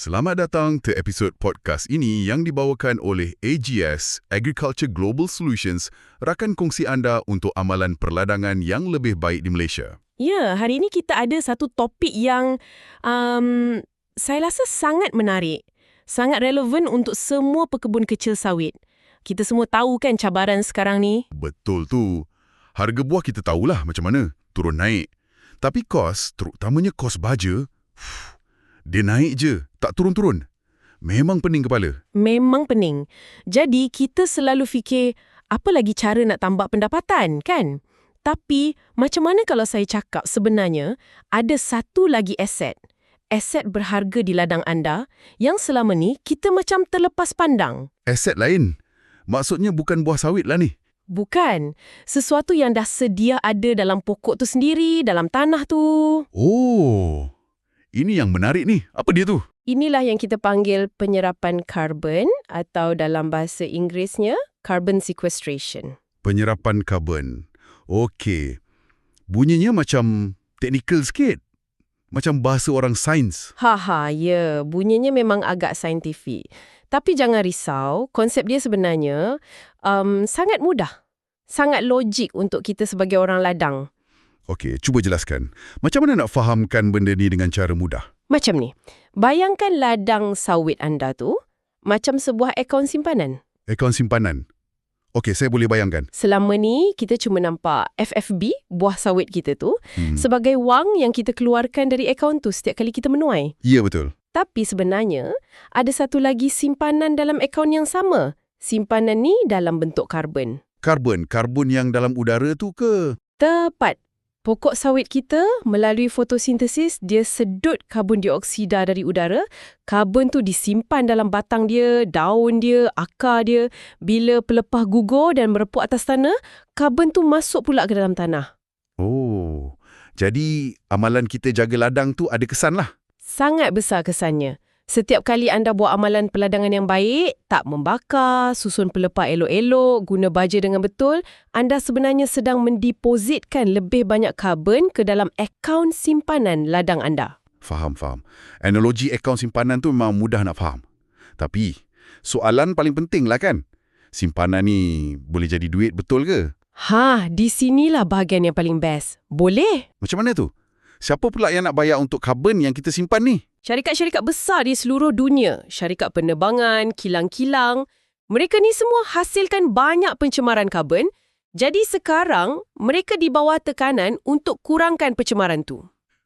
Selamat datang ke episod podcast ini yang dibawakan oleh AGS, Agriculture Global Solutions, rakan kongsi anda untuk amalan perladangan yang lebih baik di Malaysia. Ya, hari ini kita ada satu topik yang saya rasa sangat menarik, sangat relevan untuk semua pekebun kecil sawit. Kita semua tahu kan cabaran sekarang ni? Betul tu. Harga buah kita tahulah macam mana, turun naik. Tapi kos, terutamanya kos baja, dia naik je, tak turun-turun. Memang pening kepala. Memang pening. Jadi, kita selalu fikir, apa lagi cara nak tambah pendapatan, kan? Tapi, macam mana kalau saya cakap sebenarnya, ada satu lagi aset berharga di ladang anda yang selama ni kita macam terlepas pandang. Aset lain? Maksudnya bukan buah sawit lah ni. Bukan. Sesuatu yang dah sedia ada dalam pokok tu sendiri, dalam tanah tu. Oh, ini yang menarik ni. Apa dia tu? Inilah yang kita panggil penyerapan karbon atau dalam bahasa Inggerisnya, carbon sequestration. Penyerapan karbon. Okey. Bunyinya macam teknikal sikit. Macam bahasa orang sains. Ya. Bunyinya memang agak saintifik. Tapi jangan risau, konsep dia sebenarnya sangat mudah. Sangat logik untuk kita sebagai orang ladang. Okey, cuba jelaskan. Macam mana nak fahamkan benda ni dengan cara mudah? Macam ni. Bayangkan ladang sawit anda tu macam sebuah akaun simpanan. Akaun simpanan. Okey, saya boleh bayangkan. Selama ni, kita cuma nampak FFB, buah sawit kita tu, sebagai wang yang kita keluarkan dari akaun tu setiap kali kita menuai. Ya, betul. Tapi sebenarnya, ada satu lagi simpanan dalam akaun yang sama. Simpanan ni dalam bentuk karbon. Karbon yang dalam udara tu ke? Tepat. Pokok sawit kita melalui fotosintesis, dia sedut karbon dioksida dari udara. Karbon tu disimpan dalam batang dia, daun dia, akar dia. Bila pelepah gugur dan merepuk atas tanah, karbon tu masuk pula ke dalam tanah. Oh, jadi amalan kita jaga ladang tu ada kesan lah. Sangat besar kesannya. Setiap kali anda buat amalan peladangan yang baik, tak membakar, susun pelepah elok-elok, guna baja dengan betul, anda sebenarnya sedang mendepositkan lebih banyak karbon ke dalam akaun simpanan ladang anda. Faham. Analogi akaun simpanan tu memang mudah nak faham. Tapi, soalan paling penting lah kan? Simpanan ni boleh jadi duit betul ke? Di sinilah bahagian yang paling best. Boleh. Macam mana tu? Siapa pula yang nak bayar untuk karbon yang kita simpan ni? Syarikat-syarikat besar di seluruh dunia, syarikat penerbangan, kilang-kilang, mereka ni semua hasilkan banyak pencemaran karbon. Jadi sekarang, mereka di bawah tekanan untuk kurangkan pencemaran tu.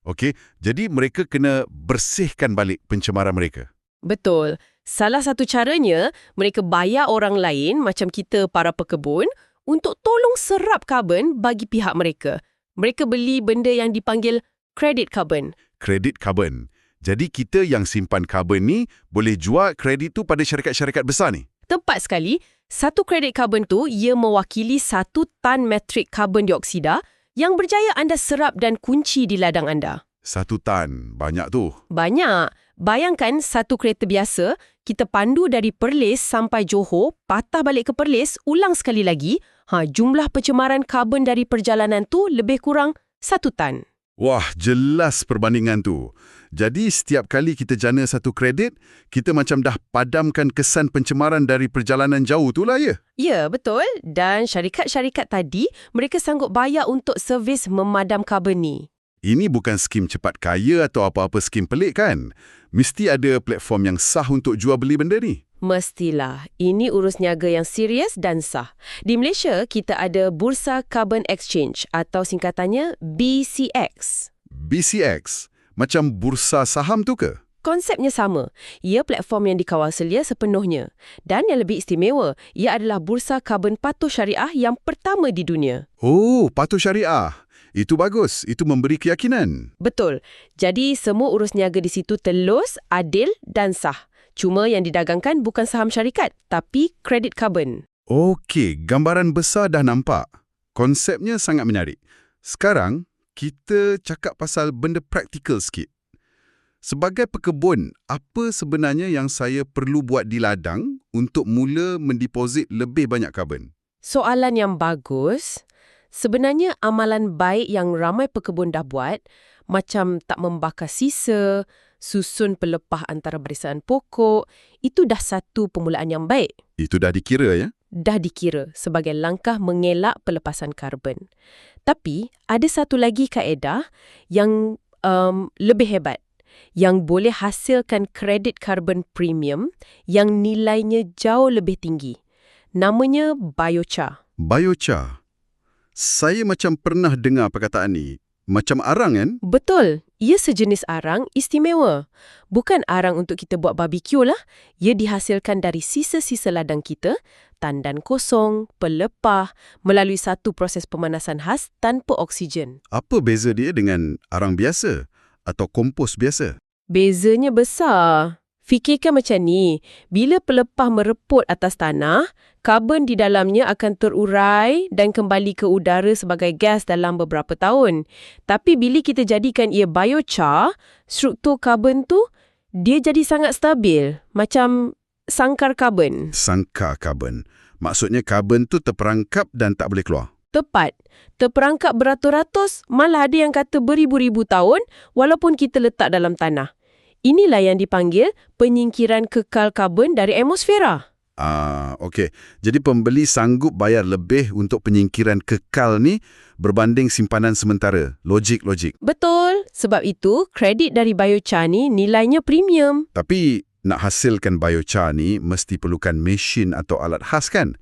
Okey, jadi mereka kena bersihkan balik pencemaran mereka. Betul. Salah satu caranya, mereka bayar orang lain macam kita para pekebun untuk tolong serap karbon bagi pihak mereka. Mereka beli benda yang dipanggil kredit karbon. Kredit karbon. Jadi kita yang simpan karbon ni boleh jual kredit tu pada syarikat-syarikat besar ni? Tepat sekali. Satu kredit karbon tu, ia mewakili 1 tan metrik karbon dioksida yang berjaya anda serap dan kunci di ladang anda. 1 tan. Banyak tu. Banyak. Bayangkan satu kereta biasa, kita pandu dari Perlis sampai Johor, patah balik ke Perlis, ulang sekali lagi, jumlah pencemaran karbon dari perjalanan tu lebih kurang 1 tan. Wah, jelas perbandingan tu. Jadi setiap kali kita jana satu kredit, kita macam dah padamkan kesan pencemaran dari perjalanan jauh tu lah ya? Ya, betul. Dan syarikat-syarikat tadi, mereka sanggup bayar untuk servis memadam karbon ni. Ini bukan skim cepat kaya atau apa-apa skim pelik kan? Mesti ada platform yang sah untuk jual beli benda ni. Mestilah. Ini urus niaga yang serius dan sah. Di Malaysia, kita ada Bursa Carbon Exchange atau singkatannya BCX. BCX? Macam bursa saham tu ke? Konsepnya sama. Ia platform yang dikawal selia sepenuhnya. Dan yang lebih istimewa, ia adalah bursa karbon patuh syariah yang pertama di dunia. Oh, patuh syariah. Itu bagus. Itu memberi keyakinan. Betul. Jadi, semua urus niaga di situ telus, adil dan sah. Cuma yang didagangkan bukan saham syarikat, tapi kredit karbon. Okey, gambaran besar dah nampak. Konsepnya sangat menarik. Sekarang, kita cakap pasal benda praktikal sikit. Sebagai pekebun, apa sebenarnya yang saya perlu buat di ladang untuk mula mendeposit lebih banyak karbon? Soalan yang bagus. Sebenarnya amalan baik yang ramai pekebun dah buat, macam tak membakar sisa, susun pelepah antara barisan pokok, itu dah satu permulaan yang baik. Itu dah dikira ya? Dah dikira sebagai langkah mengelak pelepasan karbon. Tapi ada satu lagi kaedah yang lebih hebat, yang boleh hasilkan kredit karbon premium yang nilainya jauh lebih tinggi. Namanya biochar. Biochar. Saya macam pernah dengar perkataan ni. Macam arang kan? Betul. Ia sejenis arang istimewa. Bukan arang untuk kita buat barbecue lah. Ia dihasilkan dari sisa-sisa ladang kita, tandan kosong, pelepah, melalui satu proses pemanasan khas tanpa oksigen. Apa beza dia dengan arang biasa atau kompos biasa? Bezanya besar. Fikirkan macam ni, bila pelepah mereput atas tanah, karbon di dalamnya akan terurai dan kembali ke udara sebagai gas dalam beberapa tahun. Tapi bila kita jadikan ia biochar, struktur karbon tu, dia jadi sangat stabil, macam sangkar karbon. Sangkar karbon. Maksudnya karbon tu terperangkap dan tak boleh keluar. Tepat. Terperangkap beratus-ratus, malah ada yang kata beribu-ribu tahun, walaupun kita letak dalam tanah. Inilah yang dipanggil penyingkiran kekal karbon dari atmosfera. Okey. Jadi pembeli sanggup bayar lebih untuk penyingkiran kekal ni berbanding simpanan sementara. Logik. Betul. Sebab itu, kredit dari biochar ni nilainya premium. Tapi nak hasilkan biochar ni mesti perlukan mesin atau alat khas kan?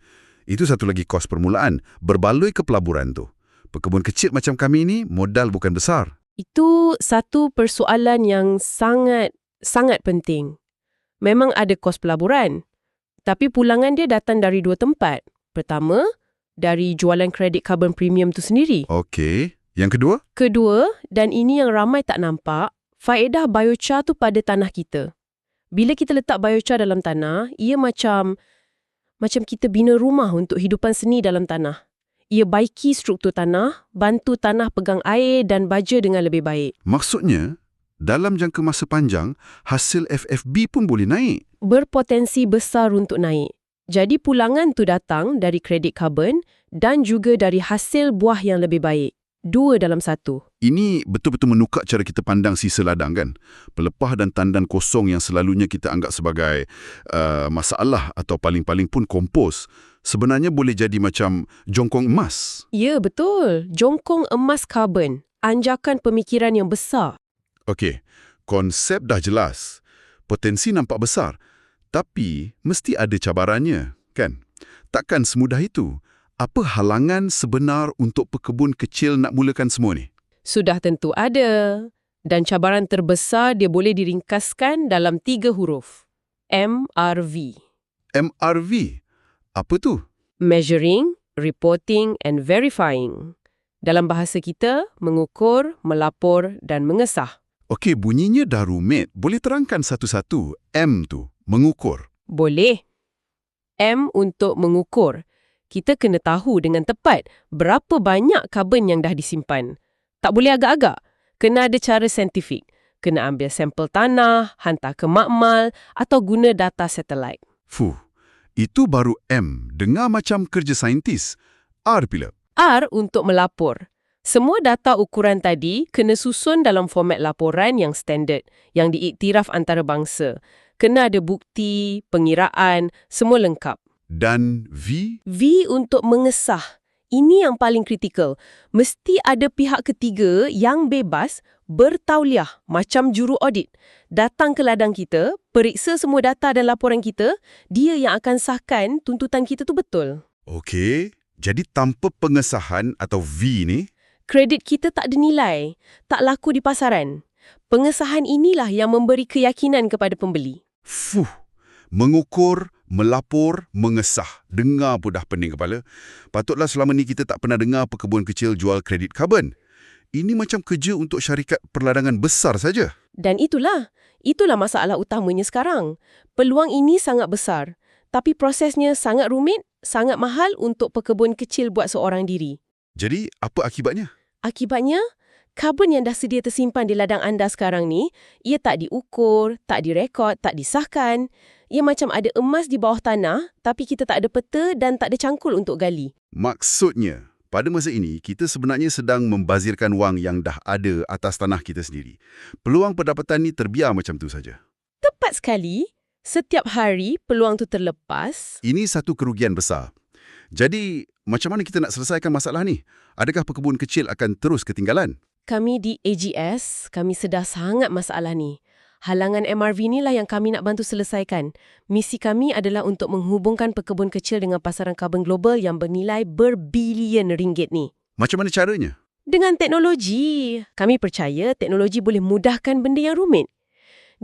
Itu satu lagi kos permulaan. Berbaloi ke pelaburan tu. Pekebun kecil macam kami ni modal bukan besar. Itu satu persoalan yang sangat penting. Memang ada kos pelaburan. Tapi pulangan dia datang dari dua tempat. Pertama, dari jualan kredit karbon premium tu sendiri. Okey. Yang kedua? Kedua, dan ini yang ramai tak nampak, faedah biochar tu pada tanah kita. Bila kita letak biochar dalam tanah, ia macam kita bina rumah untuk hidupan seni dalam tanah. Ia baiki struktur tanah, bantu tanah pegang air dan baja dengan lebih baik. Maksudnya, dalam jangka masa panjang, hasil FFB pun boleh naik. Berpotensi besar untuk naik. Jadi pulangan tu datang dari kredit karbon dan juga dari hasil buah yang lebih baik. Dua dalam satu. Ini betul-betul menukar cara kita pandang sisa ladang kan? Pelepah dan tandan kosong yang selalunya kita anggap sebagai masalah atau paling-paling pun kompos, sebenarnya boleh jadi macam jongkong emas. Ya, betul. Jongkong emas karbon. Anjakan pemikiran yang besar. Okey, konsep dah jelas. Potensi nampak besar. Tapi mesti ada cabarannya, kan? Takkan semudah itu. Apa halangan sebenar untuk pekebun kecil nak mulakan semua ni? Sudah tentu ada. Dan cabaran terbesar dia boleh diringkaskan dalam 3 huruf. MRV. MRV? Apa tu? Measuring, Reporting and Verifying. Dalam bahasa kita, mengukur, melapor dan mengesah. Okey, bunyinya dah rumit. Boleh terangkan satu-satu. M tu, mengukur. Boleh. M untuk mengukur. Kita kena tahu dengan tepat berapa banyak karbon yang dah disimpan. Tak boleh agak-agak. Kena ada cara saintifik. Kena ambil sampel tanah, hantar ke makmal atau guna data satelit. Itu baru M. Dengar macam kerja saintis. R pula. R untuk melapor. Semua data ukuran tadi kena susun dalam format laporan yang standard, yang diiktiraf antarabangsa. Kena ada bukti, pengiraan, semua lengkap. Dan V? V untuk mengesah. Ini yang paling kritikal. Mesti ada pihak ketiga yang bebas bertauliah macam juru audit. Datang ke ladang kita, periksa semua data dan laporan kita, dia yang akan sahkan tuntutan kita tu betul. Okey, jadi tanpa pengesahan atau V ni, kredit kita tak ada nilai, tak laku di pasaran. Pengesahan inilah yang memberi keyakinan kepada pembeli. Mengukur, melapor, mengesah. Dengar pun dah pening kepala. Patutlah selama ni kita tak pernah dengar pekebun kecil jual kredit karbon. Ini macam kerja untuk syarikat perladangan besar saja. Dan itulah masalah utamanya sekarang. Peluang ini sangat besar, tapi prosesnya sangat rumit, sangat mahal untuk pekebun kecil buat seorang diri. Jadi, apa akibatnya? Akibatnya, karbon yang dah sedia tersimpan di ladang anda sekarang ni, ia tak diukur, tak direkod, tak disahkan. Ia macam ada emas di bawah tanah, tapi kita tak ada peta dan tak ada cangkul untuk gali. Maksudnya, pada masa ini, kita sebenarnya sedang membazirkan wang yang dah ada atas tanah kita sendiri. Peluang pendapatan ni terbiar macam tu saja. Tepat sekali. Setiap hari peluang tu terlepas. Ini satu kerugian besar. Jadi, macam mana kita nak selesaikan masalah ni? Adakah pekebun kecil akan terus ketinggalan? Kami di AGS, kami sedar sangat masalah ni. Halangan MRV inilah yang kami nak bantu selesaikan. Misi kami adalah untuk menghubungkan pekebun kecil dengan pasaran karbon global yang bernilai berbilion ringgit ni. Macam mana caranya? Dengan teknologi. Kami percaya teknologi boleh mudahkan benda yang rumit.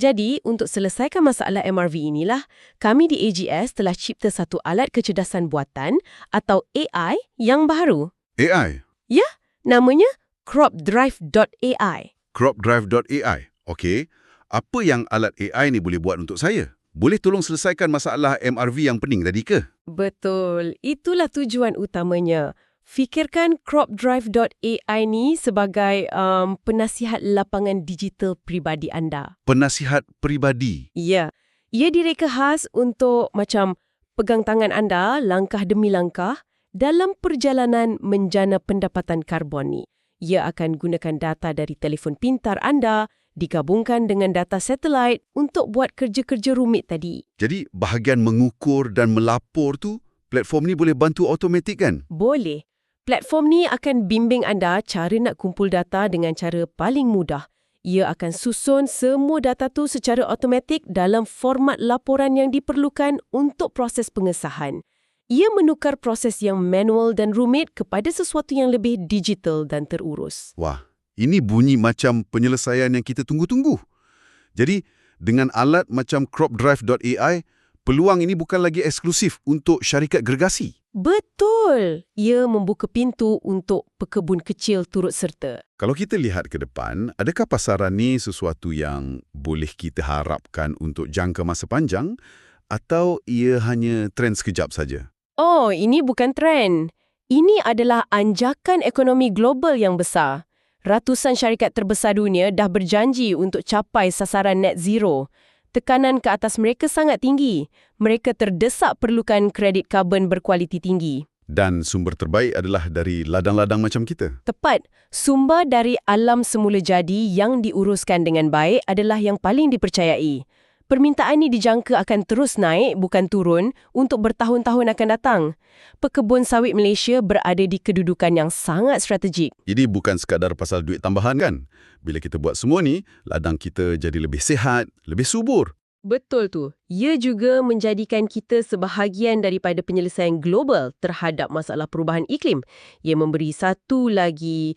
Jadi, untuk selesaikan masalah MRV inilah, kami di AGS telah cipta satu alat kecerdasan buatan atau AI yang baru. AI? Ya, namanya CropDrive.ai. CropDrive.ai. Okey. Apa yang alat AI ni boleh buat untuk saya? Boleh tolong selesaikan masalah MRV yang pening tadi ke? Betul. Itulah tujuan utamanya. Fikirkan CropDrive.ai ni sebagai penasihat lapangan digital pribadi anda. Penasihat peribadi. Ya. Ia direka khas untuk macam pegang tangan anda langkah demi langkah dalam perjalanan menjana pendapatan karbon ni. Ia akan gunakan data dari telefon pintar anda digabungkan dengan data satelit untuk buat kerja-kerja rumit tadi. Jadi, bahagian mengukur dan melapor tu, platform ni boleh bantu automatik kan? Boleh. Platform ni akan bimbing anda cara nak kumpul data dengan cara paling mudah. Ia akan susun semua data tu secara automatik dalam format laporan yang diperlukan untuk proses pengesahan. Ia menukar proses yang manual dan rumit kepada sesuatu yang lebih digital dan terurus. Wah, ini bunyi macam penyelesaian yang kita tunggu-tunggu. Jadi, dengan alat macam CropDrive.ai, peluang ini bukan lagi eksklusif untuk syarikat gergasi. Betul! Ia membuka pintu untuk pekebun kecil turut serta. Kalau kita lihat ke depan, adakah pasaran ni sesuatu yang boleh kita harapkan untuk jangka masa panjang atau ia hanya tren sekejap saja? Oh, ini bukan tren. Ini adalah anjakan ekonomi global yang besar. Ratusan syarikat terbesar dunia dah berjanji untuk capai sasaran net zero. Tekanan ke atas mereka sangat tinggi. Mereka terdesak perlukan kredit karbon berkualiti tinggi. Dan sumber terbaik adalah dari ladang-ladang macam kita. Tepat. Sumber dari alam semula jadi yang diuruskan dengan baik adalah yang paling dipercayai. Permintaan ini dijangka akan terus naik, bukan turun, untuk bertahun-tahun akan datang. Pekebun sawit Malaysia berada di kedudukan yang sangat strategik. Jadi bukan sekadar pasal duit tambahan kan? Bila kita buat semua ni, ladang kita jadi lebih sihat, lebih subur. Betul tu. Ia juga menjadikan kita sebahagian daripada penyelesaian global terhadap masalah perubahan iklim. Ia memberi satu lagi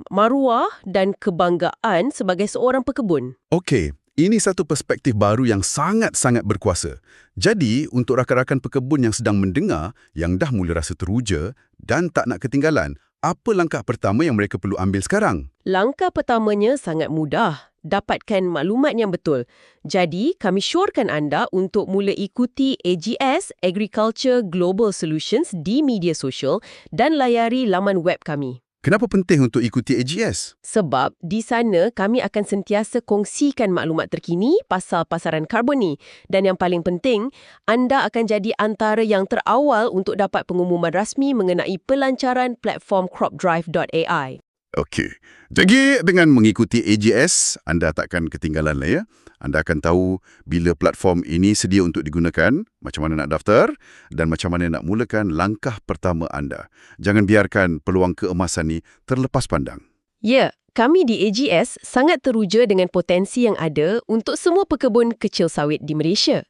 maruah dan kebanggaan sebagai seorang pekebun. Okey. Ini satu perspektif baru yang sangat-sangat berkuasa. Jadi, untuk rakan-rakan pekebun yang sedang mendengar, yang dah mula rasa teruja dan tak nak ketinggalan, apa langkah pertama yang mereka perlu ambil sekarang? Langkah pertamanya sangat mudah. Dapatkan maklumat yang betul. Jadi, kami syorkan anda untuk mula ikuti AGS Agriculture Global Solutions di media sosial dan layari laman web kami. Kenapa penting untuk ikuti AGS? Sebab di sana kami akan sentiasa kongsikan maklumat terkini pasal pasaran karbon ni. Dan yang paling penting, anda akan jadi antara yang terawal untuk dapat pengumuman rasmi mengenai pelancaran platform CropDrive.ai. Okey. Jadi dengan mengikuti AGS, anda takkan ketinggalan lah ya. Anda akan tahu bila platform ini sedia untuk digunakan, macam mana nak daftar dan macam mana nak mulakan langkah pertama anda. Jangan biarkan peluang keemasan ni terlepas pandang. Ya, kami di AGS sangat teruja dengan potensi yang ada untuk semua pekebun kecil sawit di Malaysia.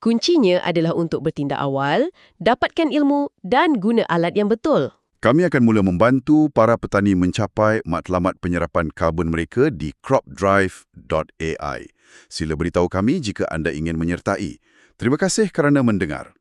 Kuncinya adalah untuk bertindak awal, dapatkan ilmu dan guna alat yang betul. Kami akan mula membantu para petani mencapai matlamat penyerapan karbon mereka di CropDrive.ai. Sila beritahu kami jika anda ingin menyertai. Terima kasih kerana mendengar.